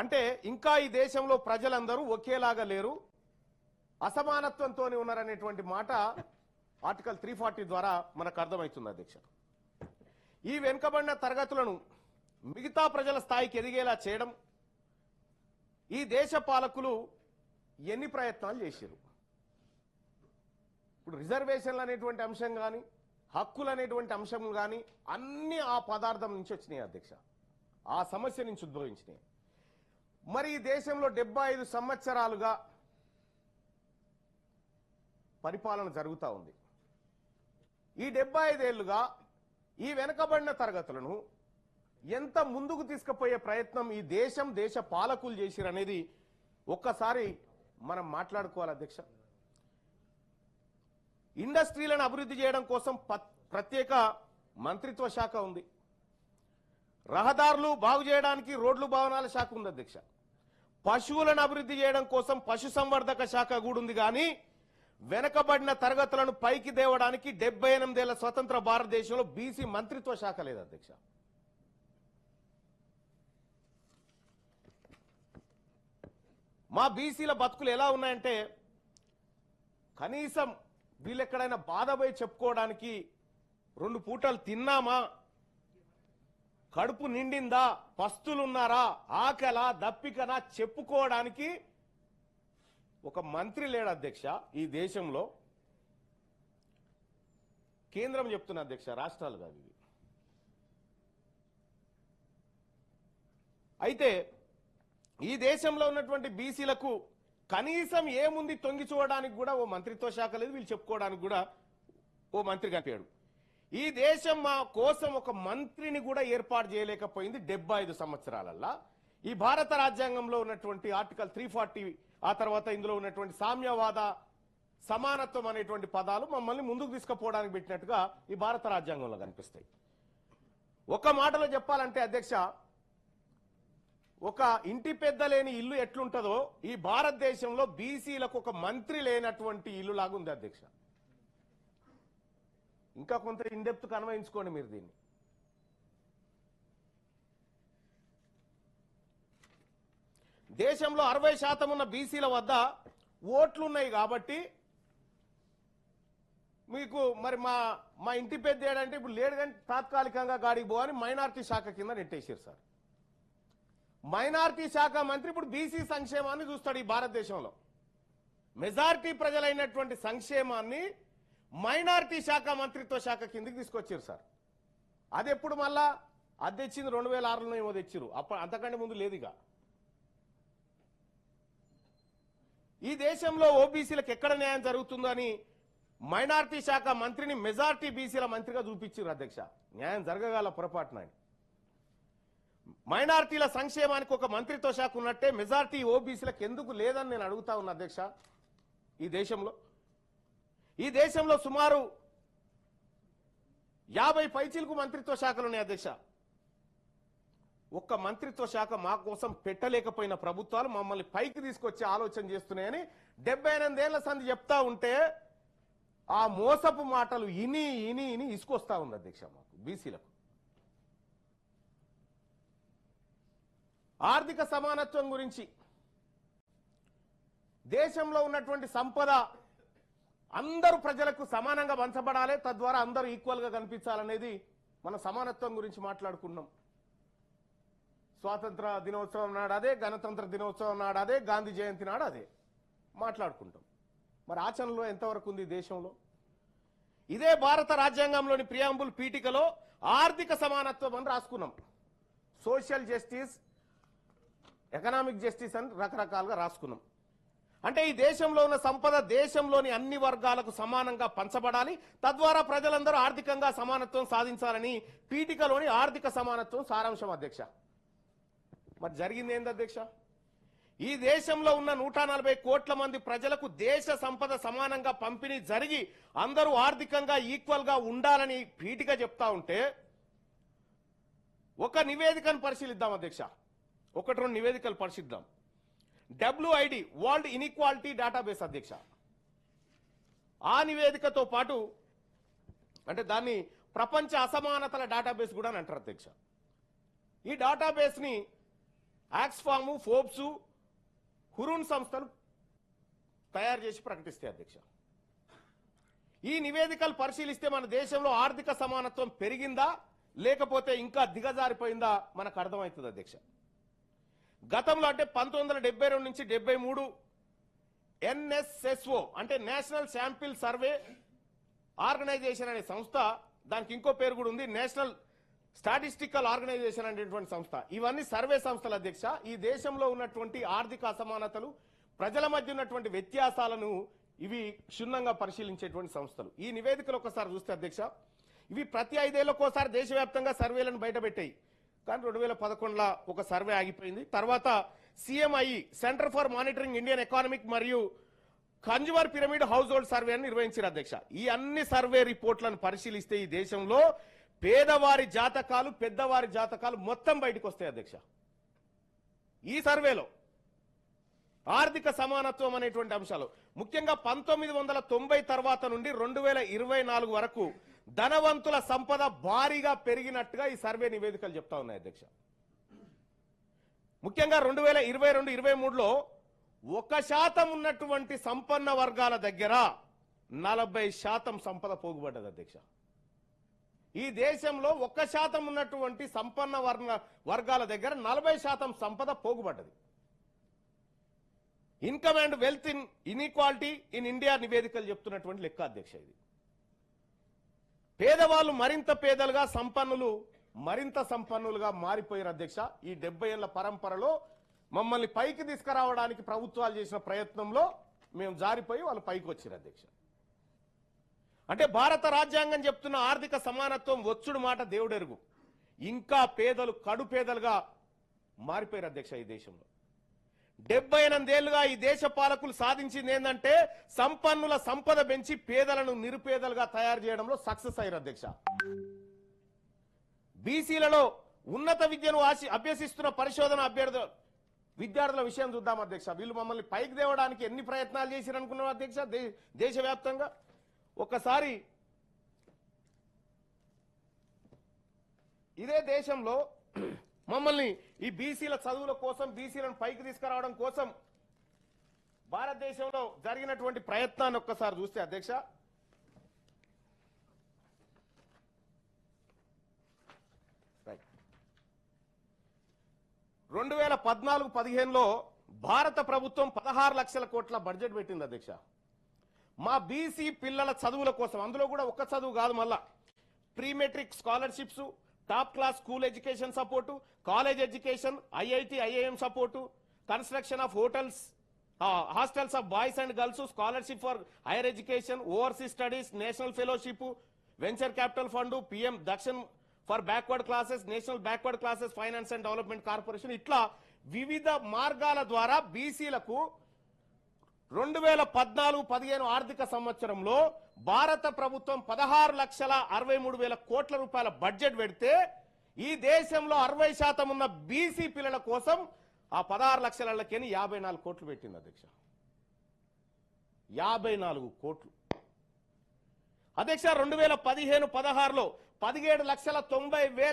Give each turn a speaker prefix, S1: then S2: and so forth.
S1: అంటే ఇంకా ఈ దేశంలో ప్రజలందరూ ఒకేలాగా లేరు, అసమానత్వంతోనే ఉన్నారనేటువంటి మాట ఆర్టికల్ 340 ద్వారా మనకు అర్థమవుతుంది అధ్యక్ష. ఈ వెనుకబడిన తరగతులను మిగతా ప్రజల స్థాయికి ఎదిగేలా చేయడం ఈ దేశ పాలకులు ఎన్ని ప్రయత్నాలు చేశారు. ఇప్పుడు రిజర్వేషన్లు అనేటువంటి అంశం కానీ, హక్కులు అనేటువంటి అంశం కానీ అన్ని ఆ పదార్థం నుంచి వచ్చినాయి అధ్యక్ష, ఆ సమస్య నుంచి ఉద్భవించినాయి. మరి ఈ దేశంలో 75 సంవత్సరాలుగా పరిపాలన జరుగుతూ ఉంది. ఈ 75 ఏళ్లుగా ఈ వెనుకబడిన తరగతులను ఎంత ముందుకు తీసుకుపోయే ప్రయత్నం ఈ దేశ పాలకులు చేసిరనేది ఒక్కసారి మనం మాట్లాడుకోవాలి అధ్యక్ష. ఇండస్ట్రీలను అభివృద్ధి చేయడం కోసం ప్రత్యేక మంత్రిత్వ శాఖ ఉంది. రహదారులు బాగు చేయడానికి రోడ్లు భవనాల శాఖ ఉంది అధ్యక్ష. పశువులను అభివృద్ధి చేయడం కోసం పశుసంవర్ధక శాఖ కూడా ఉంది. కానీ వెనకబడిన తరగతులను పైకి దేవడానికి 78 ఏళ్ల స్వతంత్ర భారతదేశంలో బీసీ మంత్రిత్వ శాఖ లేదు అధ్యక్ష. మా బీసీల బతుకులు ఎలా ఉన్నాయంటే కనీసం వీళ్ళెక్కడైనా బాధపోయి చెప్పుకోవడానికి 2 పూటలు తిన్నామా, కడుపు నిండిందా, పస్తులున్నారా, ఆకలా, దప్పికనా చెప్పుకోవడానికి ఒక మంత్రి లేడు అధ్యక్ష. ఈ దేశంలో కేంద్రం చెప్తున్న అధ్యక్ష, రాష్ట్రాలు కాదు ఇవి. అయితే ఈ దేశంలో ఉన్నటువంటి బీసీలకు కనీసం ఏముంది తొంగి చూడడానికి కూడా ఓ మంత్రిత్వ శాఖ లేదు, వీళ్ళు చెప్పుకోవడానికి కూడా ఓ మంత్రి కనిపాడు. ఈ దేశం మా కోసం ఒక మంత్రిని కూడా ఏర్పాటు చేయలేకపోయింది 75 సంవత్సరాలల్లా. ఈ భారత రాజ్యాంగంలో ఉన్నటువంటి ఆర్టికల్ 340, ఆ తర్వాత ఇందులో ఉన్నటువంటి సామ్యవాద, సమానత్వం అనేటువంటి పదాలు మమ్మల్ని ముందుకు తీసుకుపోవడానికి పెట్టినట్టుగా ఈ భారత రాజ్యాంగంలో కనిపిస్తాయి. ఒక మాటలో చెప్పాలంటే అధ్యక్ష, ఒక ఇంటి పెద్ద లేని ఇల్లు ఎట్లుంటుందో ఈ భారతదేశంలో బీసీలకు ఒక మంత్రి లేనటువంటి ఇల్లు లాగా ఉంది అధ్యక్ష. ఇంకా కొంత ఇన్డెప్త్ కన్వయించుకోండి మీరు దీన్ని. దేశంలో 60% ఉన్న బీసీల వద్ద ఓట్లున్నాయి కాబట్టి మీకు మరి మా ఇంటి పెద్ద ఏడంటే ఇప్పుడు లేడు కానీ తాత్కాలికంగా గాడికి పోవని మైనార్టీ శాఖ కింద నెట్టేసారు సార్. మైనార్టీ శాఖ మంత్రి ఇప్పుడు బీసీ సంక్షేమాన్ని చూస్తాడు. ఈ భారతదేశంలో మెజారిటీ ప్రజలైనటువంటి సంక్షేమాన్ని మైనార్టీ శాఖ మంత్రిత్వ శాఖ కిందకి తీసుకొచ్చారు సార్. అది ఎప్పుడు మళ్ళా అది తెచ్చింది 2006లో ఏమో తెచ్చారు, అంతకంటే ముందు లేదుగా. ఈ దేశంలో ఓబీసీలకు ఎక్కడ న్యాయం జరుగుతుందో అని మైనార్టీ శాఖ మంత్రిని మెజారిటీ బీసీల మంత్రిగా చూపించారు అధ్యక్ష. న్యాయం జరగగల పొరపాటున మైనార్టీల సంక్షేమానికి ఒక మంత్రిత్వ శాఖ ఉన్నట్టే మెజారిటీ ఓబీసీలకు ఎందుకు లేదని నేను అడుగుతా ఉన్నా అధ్యక్ష. ఈ దేశంలో సుమారు 50 పైచీలకు మంత్రిత్వ శాఖలు ఉన్నాయి అధ్యక్ష. ఒక్క మంత్రిత్వ శాఖ మా కోసం పెట్టలేకపోయిన ప్రభుత్వాలు మమ్మల్ని పైకి తీసుకొచ్చే ఆలోచన చేస్తున్నాయని 78 ఏళ్ల సంధి చెప్తా ఉంటే ఆ మోసపు మాటలు ఇని ఇని ఇని ఇసుకొస్తా ఉంది అధ్యక్ష మాకు బీసీలకు. ఆర్థిక సమానత్వం గురించి దేశంలో ఉన్నటువంటి సంపద అందరూ ప్రజలకు సమానంగా పంచబడాలి, తద్వారా అందరూ ఈక్వల్గా కనిపించాలనేది మన సమానత్వం గురించి మాట్లాడుకున్నాం. స్వాతంత్ర దినోత్సవం నాడు అదే, గణతంత్ర దినోత్సవం నాడు అదే, గాంధీ జయంతి నాడు అదే మాట్లాడుకుంటాం. మరి ఆచరణలో ఎంతవరకు ఉంది దేశంలో? ఇదే భారత రాజ్యాంగంలోని ప్రియాంబుల్ పీఠికలో ఆర్థిక సమానత్వం అని రాసుకున్నాం. సోషల్ జస్టిస్, ఎకనామిక్ జస్టిస్ అని రకరకాలుగా రాసుకున్నాం. అంటే ఈ దేశంలో ఉన్న సంపద దేశంలోని అన్ని వర్గాలకు సమానంగా పంచబడాలి, తద్వారా ప్రజలందరూ ఆర్థికంగా సమానత్వం సాధించాలని పీఠికలోని ఆర్థిక సమానత్వం సారాంశం అధ్యక్ష. మరి జరిగింది ఏంది అధ్యక్ష? ఈ దేశంలో ఉన్న 140 కోట్ల మంది ప్రజలకు దేశ సంపద సమానంగా పంపిణీ జరిగి అందరూ ఆర్థికంగా ఈక్వల్ గా ఉండాలని పీఠిక చెప్తా ఉంటే ఒక నివేదికను పరిశీలిద్దాం అధ్యక్ష. 1-2 నివేదికలు పరిశీలిద్దాం. WID వరల్డ్ ఇన్ఈక్వాలిటీ డేటాబేస్ అధ్యక్ష. ఆ నివేదికతో పాటు అంటే దాన్ని ప్రపంచ అసమానతల డేటాబేస్ కూడా అని అంటారు అధ్యక్ష. ఈ డేటాబేస్ ని ఆక్స్ఫాము, ఫోర్బ్స్, హురూన్ సంస్థలు తయారు చేసి ప్రకటిస్తాయి అధ్యక్ష. ఈ నివేదికలు పరిశీలిస్తే మన దేశంలో ఆర్థిక సమానత్వం పెరిగిందా లేకపోతే ఇంకా దిగజారిపోయిందా మనకు అర్థమవుతుంది అధ్యక్ష. గతంలో అంటే 1972 నుంచి 73 NSSO అంటే నేషనల్ శాంపిల్ సర్వే ఆర్గనైజేషన్ అనే సంస్థ, దానికి ఇంకో పేరు కూడా ఉంది, నేషనల్ స్టాటిస్టికల్ ఆర్గనైజేషన్ అనేటువంటి సంస్థ. ఇవన్నీ సర్వే సంస్థల అధ్యక్ష. ఈ దేశంలో ఉన్నటువంటి ఆర్థిక అసమానతలు, ప్రజల మధ్య ఉన్నటువంటి వ్యత్యాసాలను ఇవి క్షుణ్ణంగా పరిశీలించేటువంటి సంస్థలు. ఈ నివేదికలు ఒకసారి చూస్తే అధ్యక్ష, ఇవి ప్రతి 5 ఏళ్లకోసారి దేశవ్యాప్తంగా సర్వేలను బయటపెట్టాయి. కానీ 2011లో ఒక సర్వే ఆగిపోయింది. తర్వాత CMI centre for monitoring Indian economic మరియు consumer pyramid household survey అని నిర్వహించారు అధ్యక్ష. ఈ అన్ని సర్వే రిపోర్ట్లను పరిశీలిస్తే ఈ దేశంలో పేదవారి జాతకాలు, పెద్దవారి జాతకాలు మొత్తం బయటకు వస్తాయి అధ్యక్ష. ఈ సర్వేలో ఆర్థిక సమానత్వం అనేటువంటి అంశాలు ముఖ్యంగా 1990 తర్వాత నుండి 2024 వరకు ధనవంతుల సంపద భారీగా పెరిగినట్టుగా ఈ సర్వే నివేదికలు చెప్తా ఉన్నాయి అధ్యక్ష. ముఖ్యంగా 2022-23లో 1% ఉన్నటువంటి సంపన్న వర్గాల దగ్గర 40% సంపద పోగుపడ్డది అధ్యక్ష. ఈ దేశంలో 1% ఉన్నటువంటి సంపన్న వర్గాల దగ్గర 40% సంపద పోగుపడ్డది. Income and wealth in inequality in India నివేదికలు చెప్తున్నటువంటి లెక్క అధ్యక్ష. ఇది పేదవాళ్ళు మరింత పేదలుగా, సంపన్నులు మరింత సంపన్నులుగా మారిపోయారు అధ్యక్ష. ఈ 70 ఏళ్ల పరంపరలో మమ్మల్ని పైకి తీసుకురావడానికి ప్రభుత్వాలు చేసిన ప్రయత్నంలో మేము జారిపోయి వాళ్ళు పైకి వచ్చారు అధ్యక్ష. అంటే భారత రాజ్యాంగం చెప్తున్న ఆర్థిక సమానత్వం వచ్చుడు మాట దేవుడెరుగు. ఇంకా పేదలు కడు పేదలుగా మారిపోయారు అధ్యక్ష. ఈ దేశంలో 78 ఏళ్లుగా ఈ దేశ పాలకులు సాధించింది ఏంటంటే సంపన్నుల సంపద పెంచి పేదలను నిరుపేదలుగా తయారు చేయడంలో సక్సెస్ అయ్యారు అధ్యక్ష. బీసీలలో ఉన్నత విద్యను అభ్యసిస్తున్న పరిశోధన విద్యార్థుల విషయం చూద్దాం అధ్యక్ష. వీళ్ళు మమ్మల్ని పైకి తేవడానికి ఎన్ని ప్రయత్నాలు చేశారు అనుకున్నాం అధ్యక్ష దేశవ్యాప్తంగా. ఒకసారి ఇదే దేశంలో మమ్మల్ని ఈ బీసీల చదువుల కోసం, బీసీలను పైకి తీసుకురావడం కోసం భారతదేశంలో జరిగినటువంటి ప్రయత్నాన్ని ఒక్కసారి చూస్తే అధ్యక్ష, 2014-15లో భారత ప్రభుత్వం 16 లక్షల కోట్ల బడ్జెట్ పెట్టింది అధ్యక్ష. మా బీసీ పిల్లల చదువుల కోసం, అందులో కూడా ఒక్క చదువు కాదు, మళ్ళా pre matric scholarships, top class school education support, college education, IIT IIM support, construction of hotels, hostels of boys and girls, scholarship for higher education, overseas studies, national fellowship, venture capital fund, PM Dakshin for backward classes, national backward classes finance and development corporation, ఇట్లా వివిధ మార్గాల ద్వారా బీసీలకు 2014-15 ఆర్థిక సంవత్సరంలో భారత ప్రభుత్వం 16,63,000 కోట్ల రూపాయల బడ్జెట్ పెడితే ఈ దేశంలో 60% ఉన్న బీసీ పిల్లల కోసం ఆ 16 లక్షలకెని 54 కోట్లు పెట్టింది అధ్యక్ష. 54 కోట్లు అధ్యక్ష. 2015-16లో 17,90,000